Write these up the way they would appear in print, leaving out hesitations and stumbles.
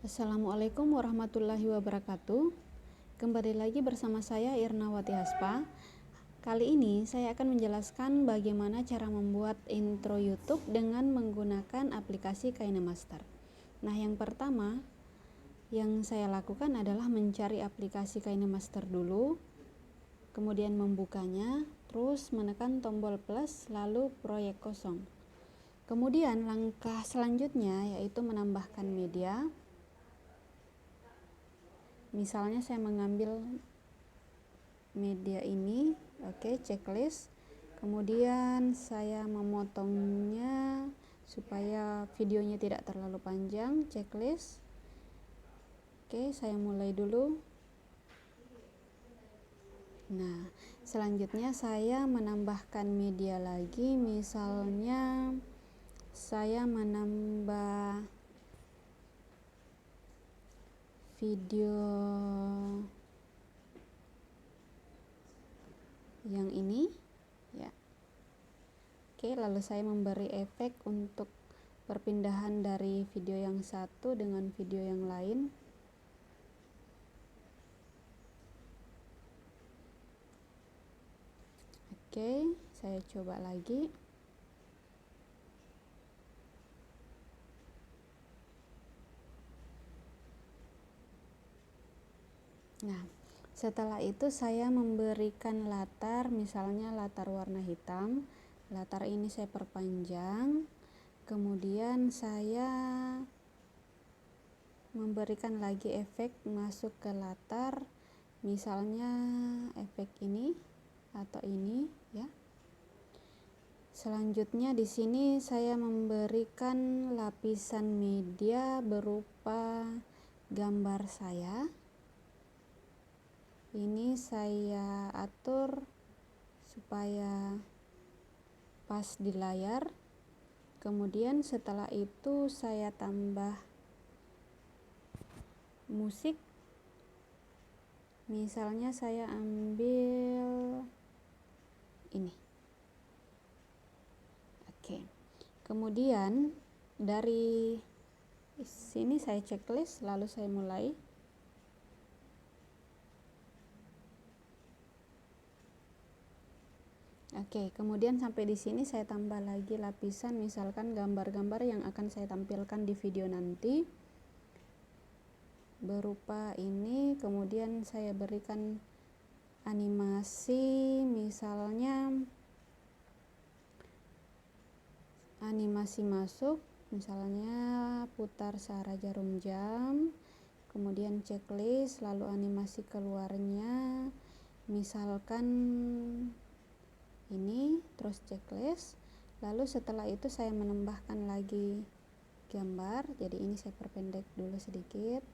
Assalamualaikum warahmatullahi wabarakatuh. Kembali lagi bersama saya Irnawati Haspa. Kali ini saya akan menjelaskan bagaimana cara membuat intro YouTube dengan menggunakan aplikasi KineMaster. Nah, yang pertama yang saya lakukan adalah mencari aplikasi KineMaster dulu, kemudian membukanya, terus menekan tombol plus, lalu proyek kosong. Kemudian langkah selanjutnya yaitu menambahkan media. Misalnya saya mengambil media ini, checklist. Kemudian saya memotongnya supaya videonya tidak terlalu panjang, checklist. Saya mulai dulu. Nah, selanjutnya saya menambahkan media lagi, misalnya saya menambah video yang ini ya. Lalu saya memberi efek untuk perpindahan dari video yang satu dengan video yang lain. Saya coba lagi. Nah, setelah itu saya memberikan latar, misalnya latar warna hitam. Latar ini saya perpanjang. Kemudian saya memberikan lagi efek masuk ke latar, misalnya efek ini atau ini ya. Selanjutnya di sini saya memberikan lapisan media berupa gambar saya. Ini saya atur supaya pas di layar. Kemudian setelah itu saya tambah musik. Misalnya saya ambil ini. Kemudian dari sini saya checklist, lalu saya mulai. Kemudian sampai di sini saya tambah lagi lapisan, misalkan gambar-gambar yang akan saya tampilkan di video nanti berupa ini. Kemudian saya berikan animasi, misalnya animasi masuk, misalnya putar searah jarum jam, kemudian checklist, lalu animasi keluarnya misalkan ini, terus checklist. Lalu setelah itu saya menambahkan lagi gambar, jadi ini saya perpendek dulu sedikit.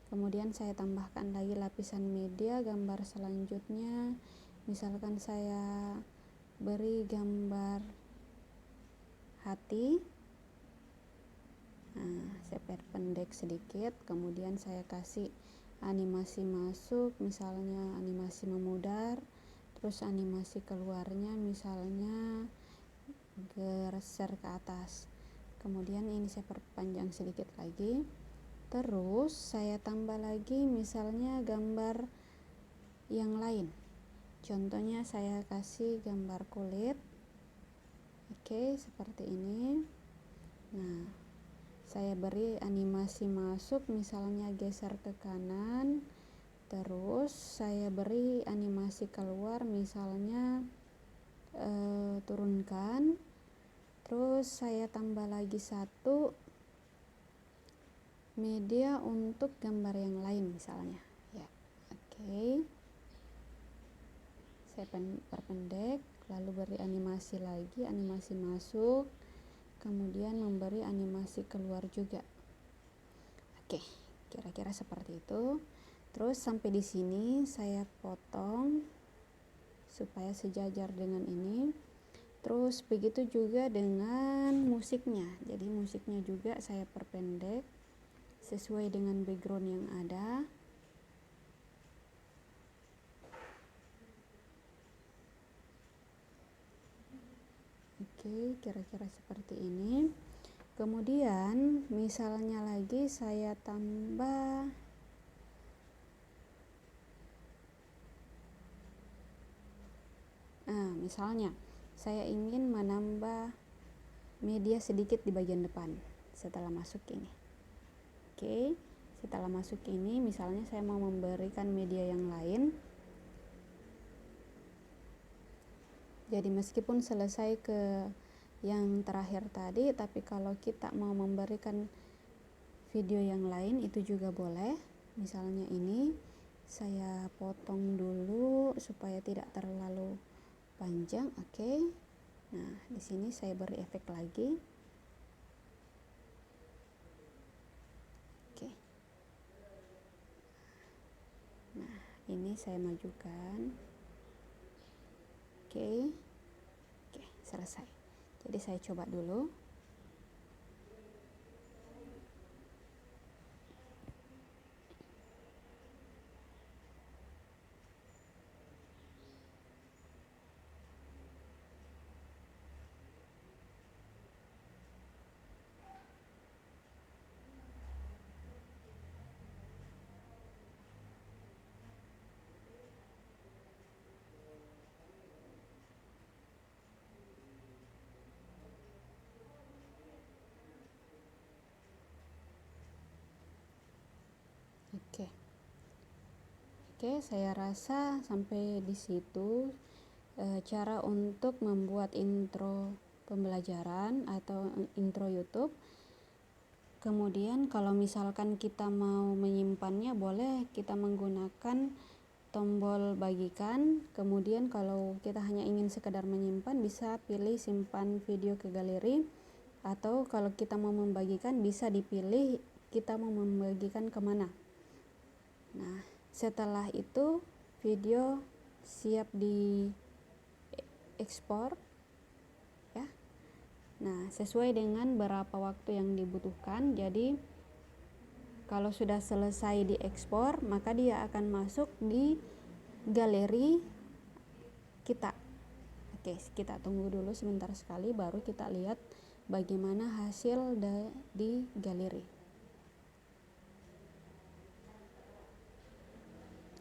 Kemudian saya tambahkan lagi lapisan media, gambar selanjutnya misalkan saya beri gambar hati. Nah, saya perpendek sedikit, kemudian saya kasih animasi masuk, misalnya animasi memudar, terus animasi keluarnya misalnya geser ke atas. Kemudian ini saya perpanjang sedikit lagi, terus saya tambah lagi misalnya gambar yang lain. Contohnya saya kasih gambar kulit. Seperti ini. Nah, saya beri animasi masuk, misalnya geser ke kanan. Terus saya beri animasi keluar, misalnya turunkan. Terus saya tambah lagi satu media untuk gambar yang lain misalnya ya. Saya perpendek, lalu beri animasi lagi, animasi masuk, kemudian memberi animasi keluar juga. Kira-kira seperti itu. Terus sampai di sini saya potong supaya sejajar dengan ini. Terus begitu juga dengan musiknya. Jadi musiknya juga saya perpendek sesuai dengan background yang ada. Kira-kira seperti ini. Kemudian misalnya lagi saya tambah misalnya saya ingin menambah media sedikit di bagian depan setelah masuk ini. Oke, setelah masuk ini misalnya saya mau memberikan media yang lain. Jadi meskipun selesai ke yang terakhir tadi, tapi kalau kita mau memberikan video yang lain itu juga boleh. Misalnya ini saya potong dulu supaya tidak terlalu panjang. Oke. Nah, di sini saya beri efek lagi. Oke. Nah, ini saya majukan. Oke. Oke, selesai. Jadi saya coba dulu. Oke. Oke, saya rasa sampai di situ cara untuk membuat intro pembelajaran atau intro YouTube. Kemudian kalau misalkan kita mau menyimpannya, boleh kita menggunakan tombol bagikan. Kemudian kalau kita hanya ingin sekedar menyimpan, bisa pilih simpan video ke galeri, atau kalau kita mau membagikan bisa dipilih kita mau membagikan kemana. Nah, setelah itu video siap di ekspor ya. Nah, sesuai dengan berapa waktu yang dibutuhkan. Jadi kalau sudah selesai diekspor, maka dia akan masuk di galeri kita. Oke, kita tunggu dulu sebentar sekali baru kita lihat bagaimana hasil di galeri.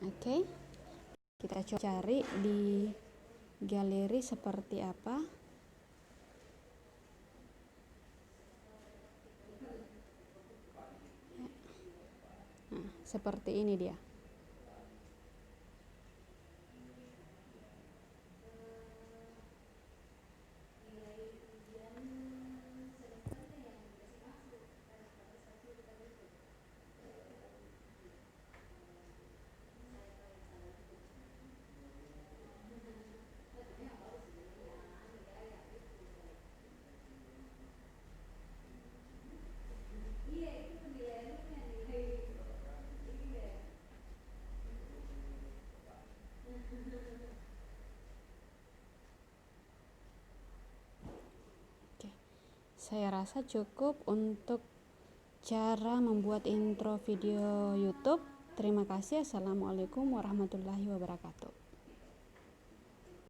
Oke, kita coba cari di galeri seperti apa. Nah, seperti ini dia. Oke, saya rasa cukup untuk cara membuat intro video YouTube. Terima kasih. Assalamualaikum warahmatullahi wabarakatuh.